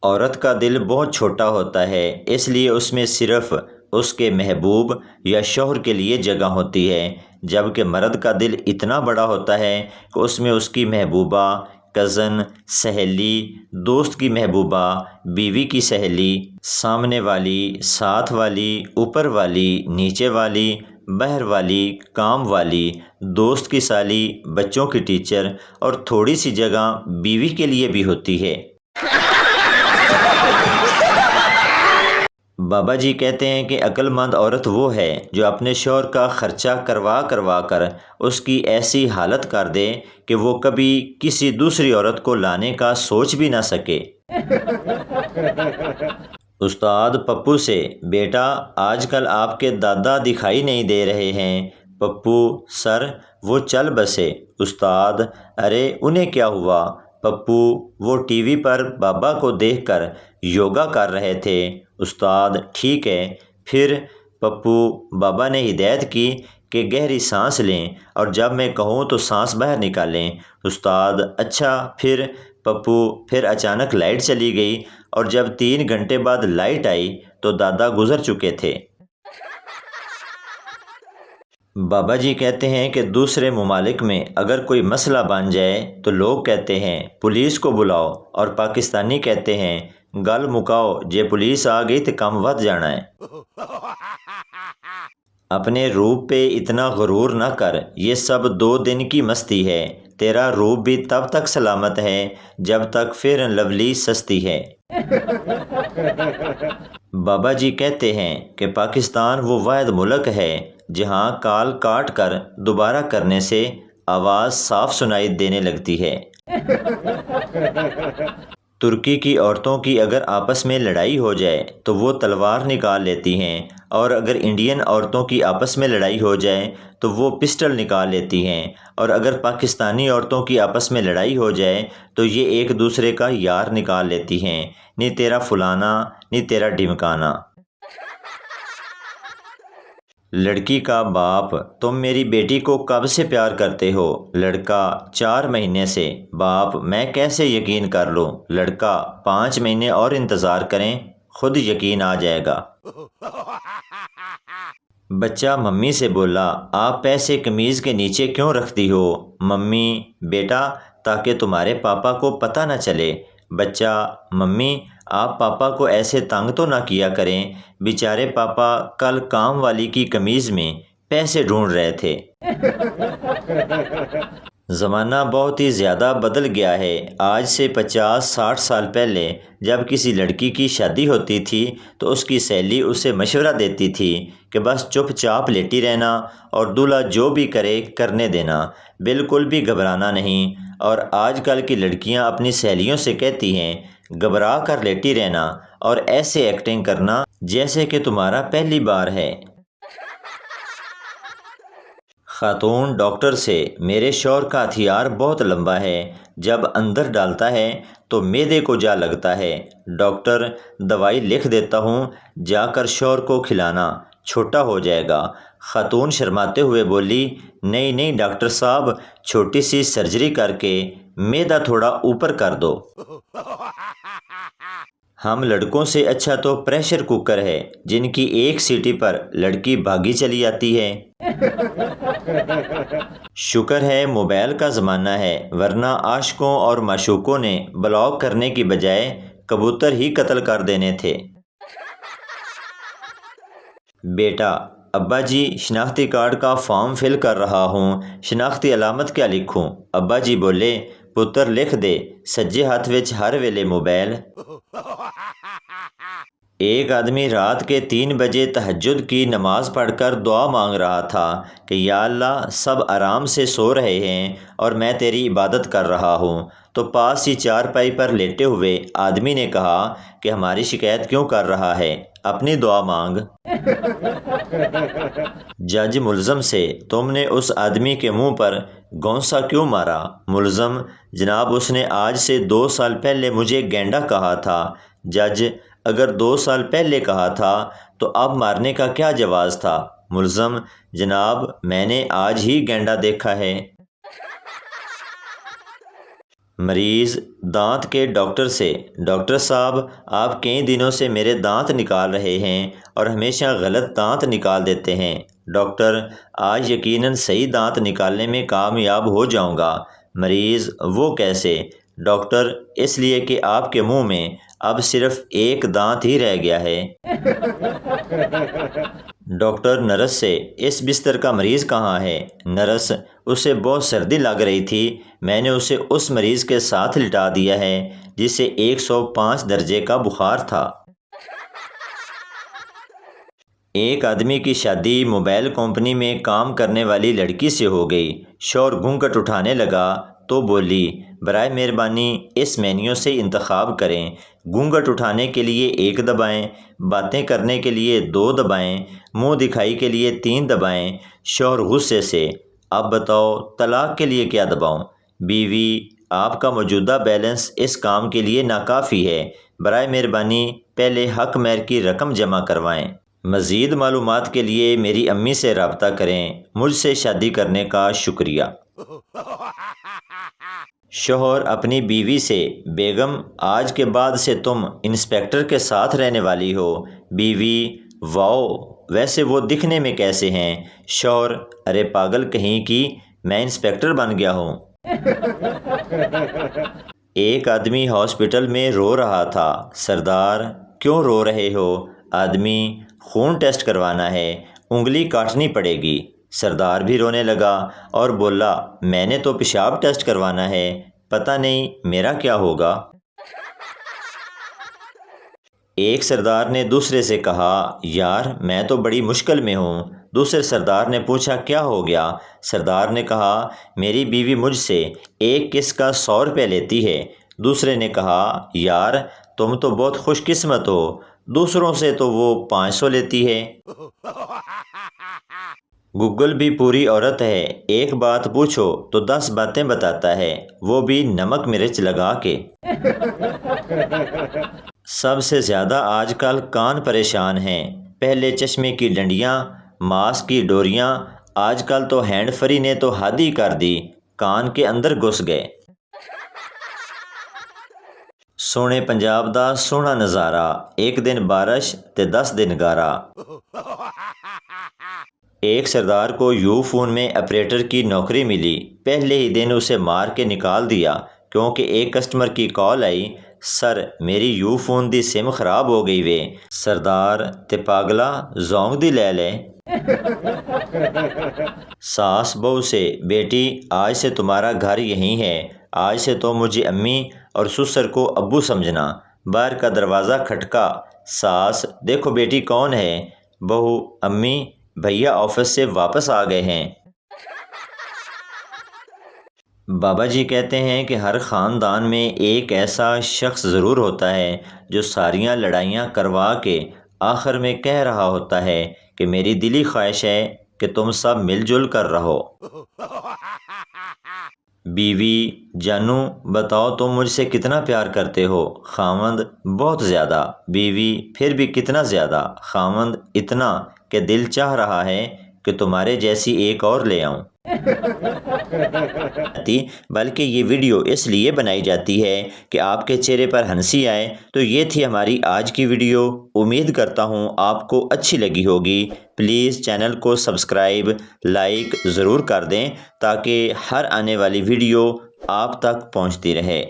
عورت کا دل بہت چھوٹا ہوتا ہے، اس لیے اس میں صرف اس کے محبوب یا شوہر کے لیے جگہ ہوتی ہے، جبکہ مرد کا دل اتنا بڑا ہوتا ہے کہ اس میں اس کی محبوبہ، کزن، سہیلی، دوست کی محبوبہ، بیوی کی سہیلی، سامنے والی، ساتھ والی، اوپر والی، نیچے والی، بہر والی، کام والی، دوست کی سالی، بچوں کی ٹیچر، اور تھوڑی سی جگہ بیوی کے لیے بھی ہوتی ہے۔ بابا جی کہتے ہیں کہ عقل مند عورت وہ ہے جو اپنے شوہر کا خرچہ کروا کر اس کی ایسی حالت کر دے کہ وہ کبھی کسی دوسری عورت کو لانے کا سوچ بھی نہ سکے۔ استاد پپو سے: بیٹا، آج کل آپ کے دادا دکھائی نہیں دے رہے ہیں۔ پپو: سر، وہ چل بسے۔ استاد: ارے انہیں کیا ہوا؟ پپو: وہ ٹی وی پر بابا کو دیکھ کر یوگا کر رہے تھے۔ استاد: ٹھیک ہے، پھر؟ پپو: بابا نے ہدایت کی کہ گہری سانس لیں اور جب میں کہوں تو سانس باہر نکالیں۔ استاد: اچھا، پھر؟ پپو: پھر اچانک لائٹ چلی گئی اور جب 3 گھنٹے بعد لائٹ آئی تو دادا گزر چکے تھے۔ بابا جی کہتے ہیں کہ دوسرے ممالک میں اگر کوئی مسئلہ بن جائے تو لوگ کہتے ہیں پولیس کو بلاؤ، اور پاکستانی کہتے ہیں گل مکاؤ جے پولیس آ گئی تو کم ود جانا ہے۔ اپنے روپ پہ اتنا غرور نہ کر، یہ سب 2 دن کی مستی ہے، تیرا روپ بھی تب تک سلامت ہے جب تک فیئر اینڈ لولی سستی ہے۔ بابا جی کہتے ہیں کہ پاکستان وہ واحد ملک ہے جہاں کال کاٹ کر دوبارہ کرنے سے آواز صاف سنائی دینے لگتی ہے۔ ترکی کی عورتوں کی اگر آپس میں لڑائی ہو جائے تو وہ تلوار نکال لیتی ہیں، اور اگر انڈین عورتوں کی آپس میں لڑائی ہو جائے تو وہ پسٹل نکال لیتی ہیں، اور اگر پاکستانی عورتوں کی آپس میں لڑائی ہو جائے تو یہ ایک دوسرے کا یار نکال لیتی ہیں، نی تیرا فلانا، نی تیرا ڈھمکانا۔ لڑکی کا باپ: تم میری بیٹی کو کب سے پیار کرتے ہو؟ لڑکا: 4 مہینے سے۔ باپ: میں کیسے یقین کر لوں؟ لڑکا: 5 مہینے اور انتظار کریں، خود یقین آ جائے گا۔ بچہ ممی سے بولا: آپ پیسے قمیض کے نیچے کیوں رکھتی ہو؟ ممی: بیٹا، تاکہ تمہارے پاپا کو پتہ نہ چلے۔ بچہ: ممی، آپ پاپا کو ایسے تنگ تو نہ کیا کریں، بیچارے پاپا کل کام والی کی قمیض میں پیسے ڈھونڈ رہے تھے۔ زمانہ بہت ہی زیادہ بدل گیا ہے۔ آج سے 50-60 سال پہلے جب کسی لڑکی کی شادی ہوتی تھی تو اس کی سہیلی اسے مشورہ دیتی تھی کہ بس چپ چاپ لیٹی رہنا اور دولہا جو بھی کرے کرنے دینا، بالکل بھی گھبرانا نہیں۔ اور آج کل کی لڑکیاں اپنی سہیلیوں سے کہتی ہیں گھبرا کر لیٹی رہنا اور ایسے ایکٹنگ کرنا جیسے کہ تمہارا پہلی بار ہے۔ خاتون ڈاکٹر سے: میرے شوہر کا ہتھیار بہت لمبا ہے، جب اندر ڈالتا ہے تو معدے کو جا لگتا ہے۔ ڈاکٹر: دوائی لکھ دیتا ہوں، جا کر شوہر کو کھلانا، چھوٹا ہو جائے گا۔ خاتون شرماتے ہوئے بولی: نہیں نہیں ڈاکٹر صاحب، چھوٹی سی سرجری کر کے معدہ تھوڑا اوپر کر دو۔ ہم لڑکوں سے اچھا تو پریشر کوکر ہے جن کی ایک سیٹی پر لڑکی بھاگی چلی آتی ہے۔ شکر ہے موبائل کا زمانہ ہے، ورنہ عاشقوں اور معشوقوں نے بلاک کرنے کی بجائے کبوتر ہی قتل کر دینے تھے۔ بیٹا: ابا جی، شناختی کارڈ کا فارم فل کر رہا ہوں، شناختی علامت کیا لکھوں؟ ابا جی بولے: پتر لکھ دے، سجے ہاتھ وچ ہر ویلے موبائل۔ ایک آدمی رات کے 3 بجے تہجد کی نماز پڑھ کر دعا مانگ رہا تھا کہ یا اللہ، سب آرام سے سو رہے ہیں اور میں تیری عبادت کر رہا ہوں، تو پاس ہی چارپائی پر لیٹے ہوئے آدمی نے کہا کہ ہماری شکایت کیوں کر رہا ہے، اپنی دعا مانگ۔ جج ملزم سے: تم نے اس آدمی کے منہ پر گونسا کیوں مارا؟ ملزم: جناب، اس نے آج سے 2 سال پہلے مجھے گینڈا کہا تھا۔ جج: اگر 2 سال پہلے کہا تھا تو اب مارنے کا کیا جواز تھا؟ ملزم: جناب، میں نے آج ہی گینڈا دیکھا ہے۔ مریض دانت کے ڈاکٹر سے: ڈاکٹر صاحب، آپ کئی دنوں سے میرے دانت نکال رہے ہیں اور ہمیشہ غلط دانت نکال دیتے ہیں۔ ڈاکٹر: آج یقیناً صحیح دانت نکالنے میں کامیاب ہو جاؤں گا۔ مریض: وہ کیسے؟ ڈاکٹر: اس لیے کہ آپ کے منہ میں اب صرف ایک دانت ہی رہ گیا ہے۔ ڈاکٹر نرس سے: اس بستر کا مریض کہاں ہے؟ نرس: اسے بہت سردی لگ رہی تھی، میں نے اسے اس مریض کے ساتھ لٹا دیا ہے جسے 105 درجے کا بخار تھا۔ ایک آدمی کی شادی موبائل کمپنی میں کام کرنے والی لڑکی سے ہو گئی۔ شوہر گھونگھٹ اٹھانے لگا تو بولی: برائے مہربانی اس مینیو سے انتخاب کریں۔ گھونگھٹ اٹھانے کے لیے 1 دبائیں، باتیں کرنے کے لیے 2 دبائیں، منہ دکھائی کے لیے 3 دبائیں۔ شوہر غصے سے: اب بتاؤ طلاق کے لیے کیا دباؤں؟ بیوی: آپ کا موجودہ بیلنس اس کام کے لیے ناکافی ہے، برائے مہربانی پہلے حق مہر کی رقم جمع کروائیں۔ مزید معلومات کے لیے میری امی سے رابطہ کریں۔ مجھ سے شادی کرنے کا شکریہ۔ شوہر اپنی بیوی سے: بیگم، آج کے بعد سے تم انسپیکٹر کے ساتھ رہنے والی ہو۔ بیوی: واؤ، ویسے وہ دکھنے میں کیسے ہیں؟ شوہر: ارے پاگل کہیں کی، میں انسپیکٹر بن گیا ہوں۔ ایک آدمی ہاسپٹل میں رو رہا تھا۔ سردار: کیوں رو رہے ہو؟ آدمی: خون ٹیسٹ کروانا ہے، انگلی کاٹنی پڑے گی۔ سردار بھی رونے لگا اور بولا: میں نے تو پیشاب ٹیسٹ کروانا ہے، پتہ نہیں میرا کیا ہوگا۔ ایک سردار نے دوسرے سے کہا: یار میں تو بڑی مشکل میں ہوں۔ دوسرے سردار نے پوچھا: کیا ہو گیا؟ سردار نے کہا: میری بیوی مجھ سے ایک کس کا 100 روپے لیتی ہے۔ دوسرے نے کہا: یار تم تو بہت خوش قسمت ہو، دوسروں سے تو وہ 500 لیتی ہے۔ گوگل بھی پوری عورت ہے، ایک بات پوچھو تو 10 باتیں بتاتا ہے، وہ بھی نمک مرچ لگا کے۔ سب سے زیادہ آج کل کان پریشان ہیں۔ پہلے چشمے کی ڈنڈیاں، ماسک کی ڈوریاں، آج کل تو ہینڈ فری نے تو حد ہی کر دی، کان کے اندر گھس گئے۔ سونے پنجاب دا سونا نظارہ، ایک دن بارش تے 10 دن گارا۔ ایک سردار کو یو فون میں آپریٹر کی نوکری ملی، پہلے ہی دن اسے مار کے نکال دیا کیونکہ ایک کسٹمر کی کال آئی: سر میری یو فون دی سم خراب ہو گئی وے۔ سردار: تے پاگلا زونگ دی لے لے۔ ساس بہو سے: بیٹی آج سے تمہارا گھر یہیں ہے، آج سے تو مجھے امی اور سسر کو ابو سمجھنا۔ باہر کا دروازہ کھٹکا۔ ساس: دیکھو بیٹی کون ہے؟ بہو: امی بھیا آفس سے واپس آ گئے ہیں۔ بابا جی کہتے ہیں کہ ہر خاندان میں ایک ایسا شخص ضرور ہوتا ہے جو ساریاں لڑائیاں کروا کے آخر میں کہہ رہا ہوتا ہے کہ میری دلی خواہش ہے کہ تم سب مل جل کر رہو۔ بیوی: جانو بتاؤ تم مجھ سے کتنا پیار کرتے ہو؟ خاوند: بہت زیادہ۔ بیوی: پھر بھی کتنا زیادہ؟ خاوند: اتنا کہ دل چاہ رہا ہے کہ تمہارے جیسی ایک اور لے آؤں۔ بلکہ یہ ویڈیو اس لیے بنائی جاتی ہے کہ آپ کے چہرے پر ہنسی آئے۔ تو یہ تھی ہماری آج کی ویڈیو، امید کرتا ہوں آپ کو اچھی لگی ہوگی۔ پلیز چینل کو سبسکرائب، لائک ضرور کر دیں تاکہ ہر آنے والی ویڈیو آپ تک پہنچتی رہے۔